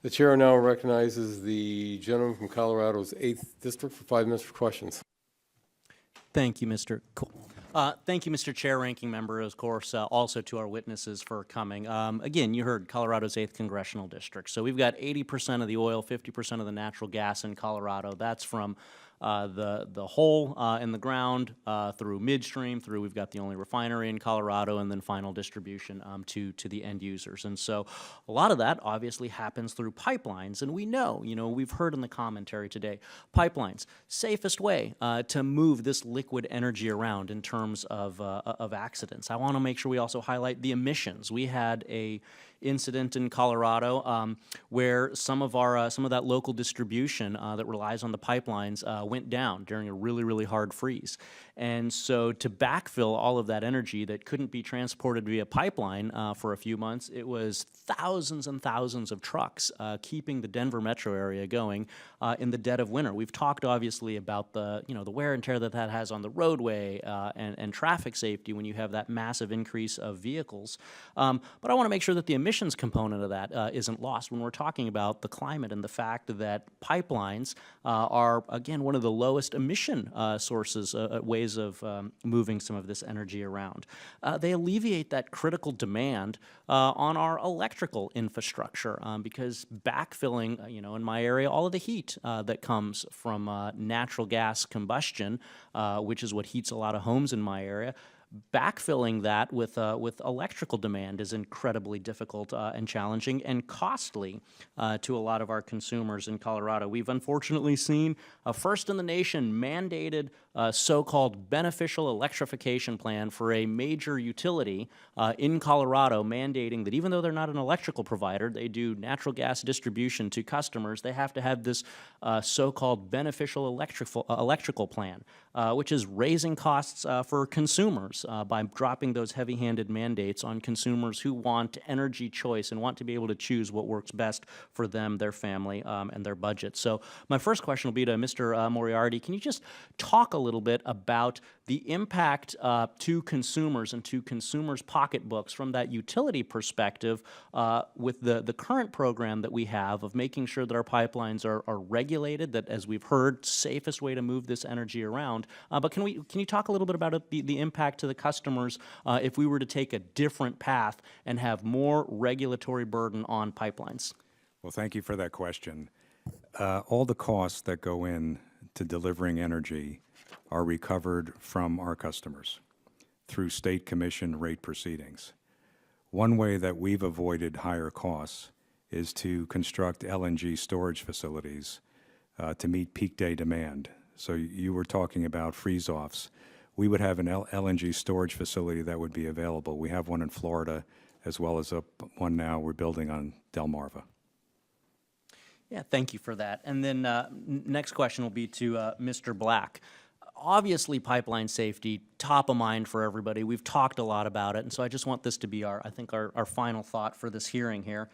The chair now recognizes the gentleman from Colorado's 8th District for 5 minutes for questions. Thank you, Mr. Thank you, Mr. Chair, Ranking Member, of course, also to our witnesses for coming. Again, you heard Colorado's 8th Congressional District. So we've got 80% of the oil, 50% of the natural gas in Colorado. That's from the hole in the ground through midstream, through we've got the only refinery in Colorado, and then final distribution to the end users. And so a lot of that obviously happens through pipelines. And we know, we've heard in the commentary today, pipelines, safest way to move this liquid energy around in terms of accidents. I want to make sure we also highlight the emissions. We had a incident in Colorado where some of that local distribution that relies on the pipelines went down during a really, really hard freeze. And so to backfill all of that energy that couldn't be transported via pipeline for a few months, it was thousands and thousands of trucks keeping the Denver metro area going in the dead of winter. We've talked obviously about the wear and tear that has on the roadway and traffic safety when you have that massive increase of vehicles. But I want to make sure that the emissions component of that isn't lost when we're talking about the climate and the fact that pipelines are, again, one of the lowest emission sources, ways of moving some of this energy around. They alleviate that critical demand on our electrical infrastructure because backfilling, in my area, all of the heat that comes from natural gas combustion, which is what heats a lot of homes in my area, backfilling that with electrical demand is incredibly difficult and challenging and costly to a lot of our consumers in Colorado. We've unfortunately seen a first in the nation mandated so-called beneficial electrification plan for a major utility in Colorado, mandating that even though they're not an electrical provider, they do natural gas distribution to customers, they have to have this so-called beneficial electrical plan, which is raising costs for consumers by dropping those heavy-handed mandates on consumers who want energy choice and want to be able to choose what works best for them, their family, and their budget. So my first question will be to Mr. Moriarty. Can you just talk a little bit about the impact to consumers and to consumers' pocketbooks from that utility perspective with the current program that we have of making sure that our pipelines are regulated, that, as we've heard, safest way to move this energy around. But can you talk a little bit about the impact to the customers if we were to take a different path and have more regulatory burden on pipelines? Well, thank you for that question. All the costs that go in to delivering energy are recovered from our customers through state commission rate proceedings. One way that we've avoided higher costs is to construct LNG storage facilities to meet peak day demand. So you were talking about freeze-offs. We would have an LNG storage facility that would be available. We have one in Florida, as well as one now we're building on Delmarva. Yeah, thank you for that. And then next question will be to Mr. Black. Obviously, pipeline safety, top of mind for everybody. We've talked a lot about it, and so I just want this to be our final thought for this hearing here.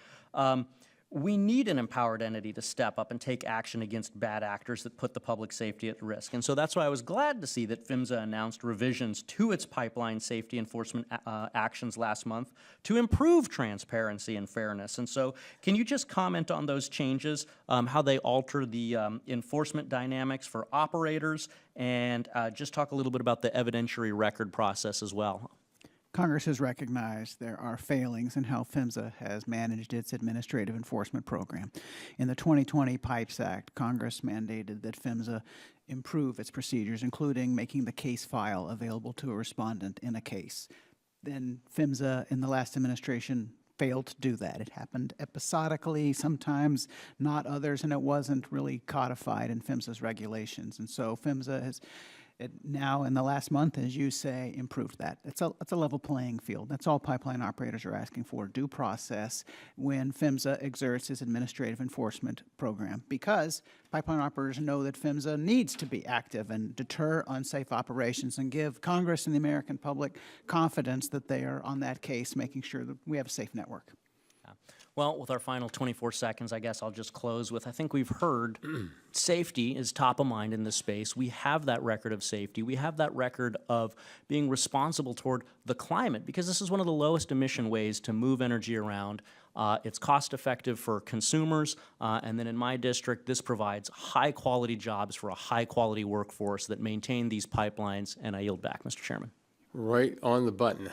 We need an empowered entity to step up and take action against bad actors that put the public safety at risk. And so that's why I was glad to see that PHMSA announced revisions to its pipeline safety enforcement actions last month to improve transparency and fairness. And so can you just comment on those changes, how they alter the enforcement dynamics for operators, and just talk a little bit about the evidentiary record process as well? Congress has recognized there are failings in how PHMSA has managed its administrative enforcement program. In the 2020 Pipes Act, Congress mandated that PHMSA improve its procedures, including making the case file available to a respondent in a case. Then PHMSA, in the last administration, failed to do that. It happened episodically, sometimes not others, and it wasn't really codified in PHMSA's regulations. And so PHMSA has now, in the last month, as you say, improved that. It's a level playing field. That's all pipeline operators are asking for, due process when PHMSA exerts its administrative enforcement program, because pipeline operators know that PHMSA needs to be active and deter unsafe operations and give Congress and the American public confidence that they are on that case, making sure that we have a safe network. Well, with our final 24 seconds, I guess I'll just close with, I think we've heard safety is top of mind in this space. We have that record of safety. We have that record of being responsible toward the climate, because this is one of the lowest emission ways to move energy around. It's cost-effective for consumers, and then in my district, this provides high-quality jobs for a high-quality workforce that maintain these pipelines, and I yield back, Mr. Chairman. Right on the button.